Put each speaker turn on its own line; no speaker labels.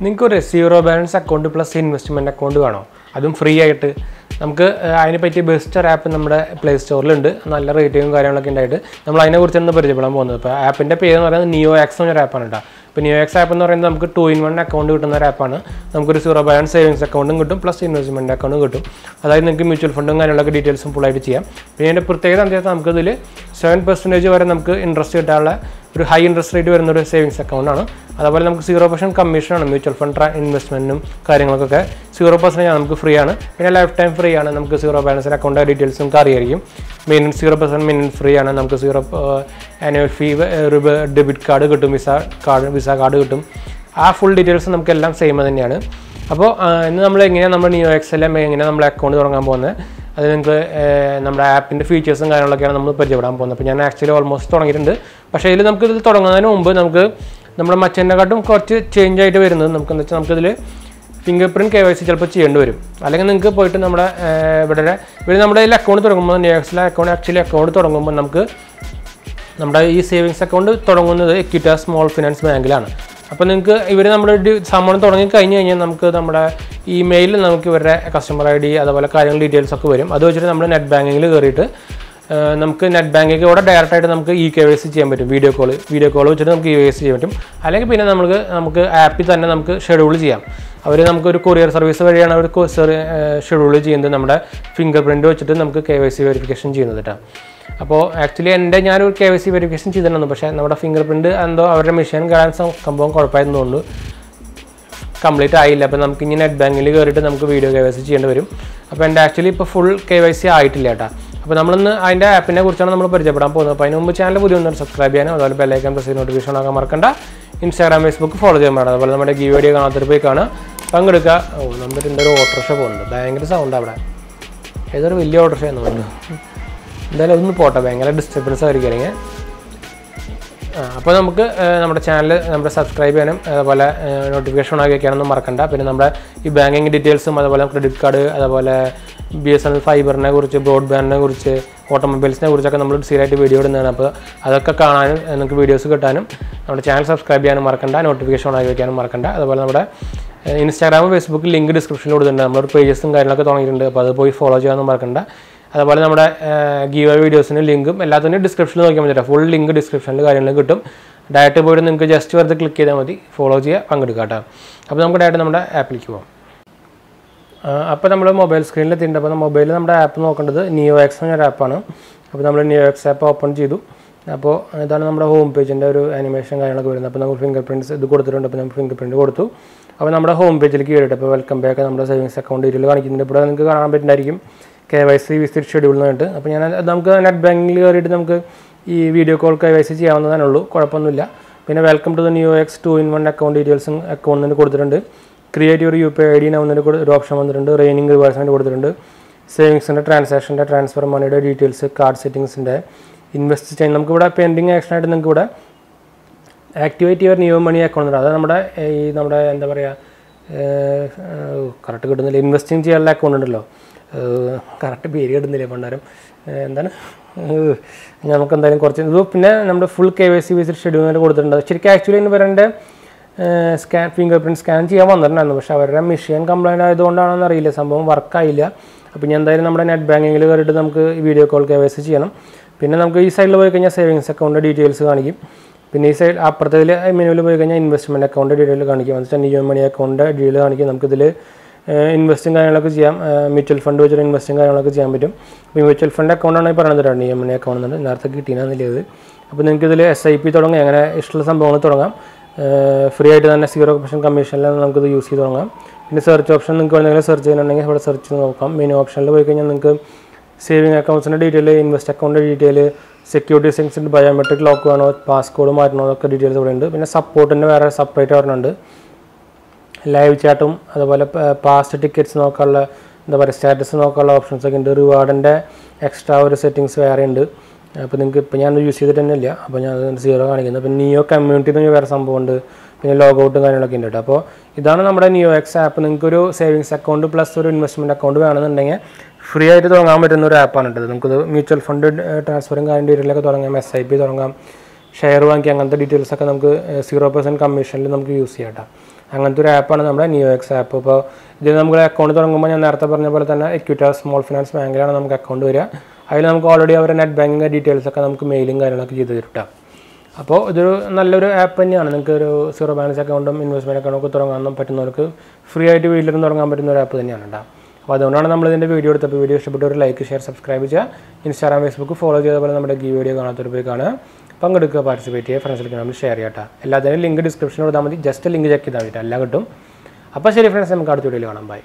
നിങ്ങൾക്ക് ഒരു zero balance account plus investment account വേണോ? അതും ഫ്രീ ആയിട്ട്. നമുക്ക് അതിനെ പറ്റിയ ബെസ്റ്റ് ഒരു ആപ്പ് നമ്മുടെ പ്ലേ സ്റ്റോറിലുണ്ട്. നല്ല റേറ്റിങ്ങും കാര്യങ്ങളൊക്കെ ഉണ്ടായിട്ട് നമ്മൾ അതിനെക്കുറിച്ചാണ് പരിചയപ്പെടാൻ പോകുന്നത്. അപ്പോൾ ആപ്പിൻ്റെ പേര് എന്ന് പറയുന്നത് NiyoX എന്നൊരു ആപ്പാണ് കേട്ടോ. ഇപ്പോൾ NiyoX ആപ്പ് എന്ന് പറയുന്നത് നമുക്ക് 2-in-1 അക്കൗണ്ട് കിട്ടുന്ന ഒരു ആപ്പാണ്. നമുക്കൊരു സീറോ ബാലൻസ് സേവിങ്സ് അക്കൗണ്ടും കിട്ടും, പ്ലസ് ഇൻവെസ്റ്റ്മെൻറ്റ് അക്കൗണ്ടും കിട്ടും. അതായത് നിങ്ങൾക്ക് മ്യൂച്വൽ ഫണ്ടും കാര്യങ്ങളൊക്കെ ഡീറ്റെയിൽസും ഫുള്ളായിട്ട് ചെയ്യാം. പിന്നെ അതിൻ്റെ പ്രത്യേകത എന്താ വെച്ചാൽ നമുക്കിതിൽ 7% വരെ നമുക്ക് ഇൻട്രസ്റ്റ് കിട്ടാനുള്ള ഒരു ഹൈ ഇൻട്രസ്റ്റ് റേറ്റ് വരുന്നൊരു സേവിങ്സ് അക്കൗണ്ടാണ്. അതുപോലെ നമുക്ക് 0% കമ്മീഷനാണ് മ്യൂച്വൽ ഫണ്ട് ഇൻവെസ്റ്റ്മെൻറ്റിനും കാര്യങ്ങൾക്കൊക്കെ 0% നമുക്ക് ഫ്രീ ആണ്. പിന്നെ ലൈഫ് ടൈം ഫ്രീ ആണ്. നമുക്ക് സീറോ ബാലൻസ് അക്കൗണ്ട് ഡീറ്റെയിൽസ് നമുക്ക് അറിയായിരിക്കും. 0% ഫ്രീ ആണ്. നമുക്ക് ആനുവൽ ഫീ, ഡെബിറ്റ് കാർഡ് കിട്ടും, വിസ കാർഡ് കിട്ടും. ആ ഫുൾ ഡീറ്റെയിൽസ് നമുക്കെല്ലാം സെയിം തന്നെയാണ്. അപ്പോൾ ഇന്ന് നമ്മൾ എങ്ങനെയാണ് നമ്മുടെ NiyoX എങ്ങനെയാണ് നമ്മൾ അക്കൗണ്ട് തുടങ്ങാൻ പോകുന്നത്, അത് നിങ്ങൾക്ക് നമ്മുടെ ആപ്പിൻ്റെ ഫീച്ചേഴ്സും കാര്യങ്ങളൊക്കെയാണ് നമ്മൾ പരിചയപ്പെടാൻ പോകുന്നത്. അപ്പോൾ ഞാൻ ആക്ച്വലി ഓൾമോസ്റ്റ് തുടങ്ങിയിട്ടുണ്ട്. പക്ഷേ ഇതിൽ നമുക്കിതിൽ തുടങ്ങുന്നതിന് മുമ്പ് നമുക്ക് നമ്മുടെ മറ്റേനെക്കാട്ടും കുറച്ച് ചേഞ്ച് ആയിട്ട് വരുന്നത് നമുക്കെന്ന് വെച്ചാൽ നമുക്കിതിൽ ഫിംഗർ പ്രിൻറ്റ് KYC ചിലപ്പോൾ ചെയ്യേണ്ടി വരും. അല്ലെങ്കിൽ നിങ്ങൾക്ക് പോയിട്ട് നമ്മുടെ ഇവിടെ നമ്മുടെ ഇതിൽ അക്കൗണ്ട് തുടങ്ങുമ്പോൾ NiyoXലെ അക്കൗണ്ട് തുടങ്ങുമ്പോൾ നമുക്ക് നമ്മുടെ ഈ സേവിങ്സ് അക്കൗണ്ട് തുടങ്ങുന്നത് Equitas സ്മോൾ ഫിനാൻസ് ബാങ്കിലാണ്. അപ്പോൾ നിങ്ങൾക്ക് ഇവർ നമ്മുടെ സംഭവം തുടങ്ങി കഴിഞ്ഞ് കഴിഞ്ഞാൽ നമുക്ക് നമ്മുടെ ഇമെയിലിൽ നമുക്ക് ഇവരുടെ കസ്റ്റമർ ID അതുപോലെ കാര്യങ്ങൾ ഡീറ്റെയിൽസ് ഒക്കെ വരും. അത് വെച്ചിട്ട് നമ്മൾ നെറ്റ് ബാങ്കിങ്ങിൽ കയറിയിട്ട് നമുക്ക് നെറ്റ് ബാങ്കിങ്ങിൽ കൂടെ ഡയറക്റ്റായിട്ട് നമുക്ക് KYC ചെയ്യാൻ പറ്റും. വീഡിയോ കോൾ വെച്ചിട്ട് നമുക്ക് KYC ചെയ്യാൻ പറ്റും. അല്ലെങ്കിൽ പിന്നെ നമുക്ക് ആപ്പിൽ തന്നെ നമുക്ക് ഷെഡ്യൂൾ ചെയ്യാം. അവർ നമുക്കൊരു കൊറിയർ സർവീസ് വഴിയാണ് അവർ ഷെഡ്യൂൾ ചെയ്യുന്നത്. നമ്മുടെ ഫിംഗർ പ്രിൻറ്റ് വെച്ചിട്ട് നമുക്ക് KYC വെരിഫിക്കേഷൻ ചെയ്യുന്നത് കേട്ടോ. അപ്പോൾ ആക്ച്വലി ഞാനൊരു KYC വെരിഫിക്കേഷൻ ചെയ്തിട്ടുണ്ടായിരുന്നു. പക്ഷേ നമ്മുടെ ഫിംഗർ പ്രിൻറ്റ് എന്തോ അവരുടെ മെഷീൻ കാണാൻ സംഭവം കുഴപ്പമായിരുന്നു തോന്നുന്നു, കംപ്ലീറ്റ് ആയില്ല. അപ്പോൾ നമുക്ക് ഇനി നെറ്റ് ബാങ്കിൽ കയറിയിട്ട് നമുക്ക് വീഡിയോ KYC ചെയ്യേണ്ടി വരും. അപ്പോൾ എൻ്റെ ആക്ച്വലി ഇപ്പോൾ ഫുൾ KYC ആയിട്ടില്ല കേട്ടോ. അപ്പോൾ നമ്മളിന്ന് അതിൻ്റെ ആപ്പിനെ കുറിച്ചാണ് നമ്മൾ പരിചയപ്പെടാൻ പോകുന്നത്. അപ്പോൾ അതിന് മുമ്പ് ചാനൽ പുതിയ ഒന്നും സബ്സ്ക്രൈബ് ചെയ്യാനും അതുപോലെ ബെല്ലൈക്കൺ പ്രസ് ചെയ്ത് നോട്ടിഫിക്കേഷൻ ആക്കാൻ മറക്കണ്ട. ഇൻസ്റ്റാഗ്രാം, ഫേസ്ബുക്ക് ഫോളോ ചെയ്യാൻ പാടില്ല. അതുപോലെ നമ്മുടെ വീഡിയോ കാണാത്തൊരു പോയി കാണാം, പങ്കെടുക്കുക. നമ്മുടെ ഒരു ഓട്ടോറിക്ഷ പോകുന്നുണ്ട്, ഭയങ്കര സൗണ്ട് അവിടെ. ഏതൊരു വലിയ ഓട്ടോറിക്ഷ എന്ന് പറഞ്ഞു. എന്തായാലും അതൊന്ന് പോട്ടെ, ഭയങ്കര ഡിസ്റ്റർബൻസ് ആയിരിക്കും അല്ലെങ്കിൽ. അപ്പോൾ നമുക്ക് നമ്മുടെ ചാനൽ സബ്സ്ക്രൈബ് ചെയ്യാനും അതുപോലെ നോട്ടിഫിക്കേഷൻ ആക്കി വയ്ക്കാനൊന്നും മറക്കണ്ട. പിന്നെ നമ്മുടെ ഈ ബാങ്കിങ് ഡീറ്റെയിൽസും അതുപോലെ ക്രെഡിറ്റ് കാർഡ്, അതുപോലെ BSNL ഫൈബറിനെ കുറിച്ച്, ബ്രോഡ്ബാൻഡിനെ കുറിച്ച്, ഓട്ടോമൊബൈൽസിനെ കുറിച്ചൊക്കെ നമ്മൾ സ്ഥിരമായിട്ട് വീഡിയോ ഇടുന്നതാണ്. അപ്പോൾ അതൊക്കെ കാണാനും നിങ്ങൾക്ക് വീഡിയോസ് കിട്ടാനും നമ്മുടെ ചാനൽ സബ്സ്ക്രൈബ് ചെയ്യാനും മറക്കണ്ട, നോട്ടിഫിക്കേഷൻ ആക്കി വയ്ക്കാനും മറക്കണ്ട. അതുപോലെ നമ്മുടെ ഇൻസ്റ്റാഗ്രാമും ഫേസ്ബുക്കും ലിങ്ക് ഡിസ്ക്രിപ്ഷനിൽ കൊടുത്തിട്ടുണ്ട്. നമ്മുടെ പേജസും കാര്യങ്ങളൊക്കെ തുടങ്ങിയിട്ടുണ്ട്. അപ്പോൾ അത് പോയി ഫോളോ ചെയ്യാനൊന്നും മറക്കണ്ട. അതുപോലെ നമ്മുടെ ഗീവ് വീഡിയോസിന് ലിങ്കും എല്ലാത്തിനും ഡിസ്ക്രിപ്ഷനിൽ നോക്കിയാൽ മതി. ഫുൾ ലിങ്ക് ഡിസ്ക്രിപ്ഷനിൽ കാര്യങ്ങൾ കിട്ടും. ഡയറക്റ്റ് പോയിട്ട് നിങ്ങൾക്ക് ജസ്റ്റ് വെറുതെ ക്ലിക്ക് ചെയ്താൽ മതി, ഫോളോ ചെയ്യുക, പങ്കെടുക്കുക കേട്ടോ. അപ്പോൾ നമുക്ക് ഡയറക്റ്റ് നമ്മുടെ ആപ്പിലേക്ക് പോകാം. അപ്പോൾ നമ്മൾ മൊബൈൽ സ്ക്രീനിലെത്തിയിട്ടുണ്ട്. അപ്പോൾ മൊബൈലിൽ നമ്മുടെ ആപ്പ് നോക്കേണ്ടത് NiyoX എന്നൊരു ആപ്പാണ്. അപ്പോൾ നമ്മൾ NiyoX ആപ്പ് ഓപ്പൺ ചെയ്തു. അപ്പോൾ ഇതാണ് നമ്മുടെ ഹോം പേജിൻ്റെ ഒരു ആനിമേഷൻ കാര്യങ്ങളൊക്കെ വരുന്നത്. അപ്പോൾ നമുക്ക് ഫിംഗർ പ്രിൻറ്റ്സ് ഇത് കൊടുത്തിട്ടുണ്ട്. അപ്പോൾ നമ്മൾ ഫിംഗർ പ്രിൻറ്റ് കൊടുത്തു. അപ്പോൾ നമ്മുടെ ഹോം പേജിലേക്ക് കയറിയിട്ട് അപ്പോൾ വെൽക്കം ബാക്ക് നമ്മുടെ സേവിങ്സ് അക്കൗണ്ട് ഡീറ്റെയിൽ കാണിക്കുന്നുണ്ട്. ഇവിടെ നിങ്ങൾക്ക് കാണാൻ പറ്റുന്നതായിരിക്കും KYC വിസിറ്റ് ഷെഡ്യൂൾ എന്നിട്ട്. അപ്പോൾ നമുക്ക് നെറ്റ് ബാങ്കിങ്ങിൽ കയറിയിട്ട് നമുക്ക് ഈ വീഡിയോ കോൾ KYC ചെയ്യാവുന്നതേ ഉള്ളൂ, കുഴപ്പമൊന്നുമില്ല. പിന്നെ welcome to the NiyoX 2-in-1 account ഡീറ്റെയിൽസും അക്കൗണ്ടിന് കൊടുത്തിട്ടുണ്ട്. ക്രിയേറ്റ് ഒരു UPI ID ഒരു ഓപ്ഷൻ വന്നിട്ടുണ്ട്. റെയിനിങ് റിവേഴ്സിൻ്റെ കൊടുത്തിട്ടുണ്ട്. സേവിങ്സിൻ്റെ ട്രാൻസ്ഫർ മണിയുടെ ഡീറ്റെയിൽസ്, കാർഡ് സെറ്റിങ്സിൻ്റെ, ഇൻവെസ്റ്റ് ചെയ്യാൻ നമുക്കിവിടെ പെൻഡിങ് ആക്ഷനായിട്ട് നിങ്ങൾക്ക് ഇവിടെ ആക്ടിവേറ്റ് ചെയ്യുക നിയോ മണി അക്കൗണ്ട് ഉണ്ട്. അത് നമ്മുടെ എന്താ പറയുക, കറക്റ്റ് കിട്ടുന്നില്ല, ഇൻവെസ്റ്റിംഗ് ചെയ്യാനുള്ള അക്കൗണ്ട് ഉണ്ടല്ലോ, കറക്റ്റ് പേര് കിട്ടുന്നില്ല പണ്ടാരം, എന്താണ് നമുക്ക് എന്തായാലും കുറച്ച് ഇത്. പിന്നെ നമ്മുടെ ഫുൾ KYC വിസിറ്റ് ഷെഡ്യൂൾ കൊടുത്തിട്ടുണ്ട്. ശരിക്കും ആക്ച്വലി എന്ന് പറയേണ്ട ഫിംഗർ പ്രിൻറ്റ് സ്കാൻ ചെയ്യാൻ വന്നിട്ടുണ്ടായിരുന്നു. പക്ഷേ അവരുടെ മെഷീൻ കംപ്ലൈൻറ്റ് ആയതുകൊണ്ടാണെന്ന് അറിയില്ല, സംഭവം വർക്കായില്ല. അപ്പോൾ ഞാൻ എന്തായാലും നമ്മുടെ നെറ്റ് ബാങ്കിങ്ങിൽ കയറിയിട്ട് നമുക്ക് വീഡിയോ കോൾ KYC ചെയ്യണം. പിന്നെ നമുക്ക് ഈ സൈഡിൽ പോയി കഴിഞ്ഞാൽ സേവിങ്സ് അക്കൗണ്ട് ഡീറ്റെയിൽസ് കാണിക്കും. പിന്നെ ഈ സൈഡ് അപ്പുറത്തിൽ മെനുവിൽ പോയി കഴിഞ്ഞാൽ ഇൻവെസ്റ്റ്മെൻറ്റ് അക്കൗണ്ട് ഡീറ്റെയിൽ കാണിക്കും. എന്ന് വെച്ചാൽ നിയോ മണി അക്കൗണ്ട് ഡീറ്റെയിൽ കാണിക്കും. നമുക്കിതിൽ ഇൻവെസ്റ്റിംഗ് കാര്യങ്ങളൊക്കെ ചെയ്യാം. മ്യൂച്വൽ ഫണ്ട് വെച്ചിട്ട് ഇൻവെസ്റ്റിംഗ് കാര്യങ്ങളൊക്കെ ചെയ്യാൻ പറ്റും. അപ്പോൾ മ്യൂച്വൽ ഫണ്ട് അക്കൗണ്ടാണ് ഈ പറയുന്നത്, നിയോ മണി അക്കൗണ്ട് എന്നുണ്ട്, നേരത്തെ കിട്ടിയെന്നില്ല ഇത്. അപ്പോൾ നിങ്ങൾക്ക് ഇതിൽ SIP തുടങ്ങാം, അങ്ങനെ ഇഷ്ടമുള്ള സംഭവങ്ങൾ തുടങ്ങാം. ഫ്രീ ആയിട്ട് തന്നെ 0% കമ്മീഷനിലാണ് നമുക്കിത് യൂസ് ചെയ്ത് തുടങ്ങാം. പിന്നെ സെർച്ച് ഓപ്ഷൻ നിങ്ങൾക്ക് എന്തെങ്കിലും സെർച്ച് ചെയ്യുന്നുണ്ടെങ്കിൽ ഇവിടെ സെർച്ച് ചെയ്ത് നോക്കാം. മെനു ഓപ്ഷനിൽ പോയി കഴിഞ്ഞാൽ നിങ്ങൾക്ക് സേവിങ് അക്കൗണ്ട്സിൻ്റെ detail, invest account detail, security സെറ്റിംഗ്സിൻ്റെ ബയോമെട്രിക് ലോക്ക് വേണോ, പാസ്കോഡ് മാറ്റണോ, അതൊക്കെ ഡീറ്റെയിൽസ് ഇവിടെ ഉണ്ട്. പിന്നെ സപ്പോർട്ടിൻ്റെ വേറെ സെപ്പറേറ്റ് പറഞ്ഞുണ്ട്. ലൈവ് ചാറ്റും അതുപോലെ പാസ്റ്റ് ടിക്കറ്റ്സ് നോക്കാനുള്ള എന്താ പറയുക സ്റ്റാറ്റസ് നോക്കാനുള്ള ഓപ്ഷൻസൊക്കെ ഉണ്ട്. റിവാർഡിൻ്റെ എക്സ്ട്രാ ഒരു സെറ്റിങ്സ് വേറെ ഉണ്ട്. അപ്പോൾ നിങ്ങൾക്ക് ഇപ്പോൾ ഞാൻ യൂസ് ചെയ്തിട്ട് തന്നെ ഇല്ല, അപ്പോൾ ഞാൻ 0 കാണിക്കുന്നത്. പിന്നെ നിയോ കമ്മ്യൂണിറ്റി എന്ന് വേറെ സംഭവമുണ്ട്. പിന്നെ ലോഗൗട്ടും കാര്യങ്ങളൊക്കെ ഉണ്ട് കേട്ടോ. അപ്പോൾ ഇതാണ് നമ്മുടെ NiyoX ആപ്പ്. നിങ്ങൾക്കൊരു സേവിങ്സ് അക്കൗണ്ട് പ്ലസ് ഒരു ഇൻവെസ്റ്റ്മെൻറ്റ് അക്കൗണ്ട് വേണമെന്നുണ്ടെങ്കിൽ ഫ്രീ ആയിട്ട് തുടങ്ങാൻ പറ്റുന്ന ഒരു ആപ്പാണ് കേട്ടത്. നമുക്കത് മ്യൂച്വൽ ഫണ്ട് ട്രാൻസ്ഫറും കാര്യം ഡീറ്റെയിലൊക്കെ തുടങ്ങാം, SIP തുടങ്ങാം, ഷെയർ വാങ്ങിക്കുക അങ്ങനത്തെ ഡീറ്റെയിൽസൊക്കെ നമുക്ക് 0% കമ്മീഷനിൽ നമുക്ക് യൂസ് ചെയ്യാം കേട്ടോ. അങ്ങനത്തെ ഒരു ആപ്പാണ് നമ്മുടെ NiyoX ആപ്പ്. ഇപ്പോൾ ഇത് നമുക്ക് അക്കൗണ്ട് തുടങ്ങുമ്പോൾ ഞാൻ നേരത്തെ പറഞ്ഞ പോലെ തന്നെ Equitas സ്മോൾ ഫിനാൻസ് ബാങ്കിലാണ് നമുക്ക് അക്കൗണ്ട് വരിക. അതിൽ നമുക്ക് ഓൾറെഡി അവരുടെ നെറ്റ് ബാങ്കിങ് ഡീറ്റെയിൽസൊക്കെ നമുക്ക് മെയിലും കാര്യങ്ങളൊക്കെ ചെയ്ത് തരും കേട്ടോ. അപ്പോൾ ഇതൊരു നല്ലൊരു ആപ്പ് തന്നെയാണ്. നിങ്ങൾക്ക് ഒരു സീറോ ബാലൻസ് അക്കൗണ്ടും ഇൻവെസ്റ്റ്മെൻറ്റ് അക്കൗണ്ടൊക്കെ തുടങ്ങാൻ പറ്റുന്നവർക്ക് ഫ്രീ ആയിട്ട് വീട്ടിലിരുന്ന് തുടങ്ങാൻ പറ്റുന്ന ഒരു ആപ്പ് തന്നെയാണ് കേട്ടോ. അപ്പോൾ അതുകൊണ്ടാണ് നമ്മളിതിൻ്റെ വീഡിയോ എടുത്തപ്പോൾ വീഡിയോ ഇഷ്ടപ്പെട്ട ഒരു ലൈക്ക് ഷെയർ സബ്സ്ക്രൈബ് ചെയ്യുക. ഇൻസ്റ്റാഗ്രാം ഫേസ്ബുക്ക് ഫോളോ ചെയ്ത പോലെ നമ്മുടെ ഈ വീഡിയോ കാണാത്തൊരു പോയി കാണുക, പങ്കെടുക്കുക, പാർട്ടിസിപ്പേറ്റ് ചെയ്യുക, ഫ്രണ്ട്സിലേക്ക് നമ്മൾ ഷെയർ ചെയ്യട്ടെ. എല്ലാത്തിനും ലിങ്ക് ഡിസ്ക്രിപ്ഷനിൽ കൊടുത്താൽ മതി. ജസ്റ്റ് ലിങ്ക് ചെക്ക് ചെയ്താൽ മതി, എല്ലാം കിട്ടും. അപ്പോൾ ശരി ഫ്രണ്ട്സ്, നമുക്ക് അടുത്ത വീഡിയോയിൽ കാണാം. ബൈ.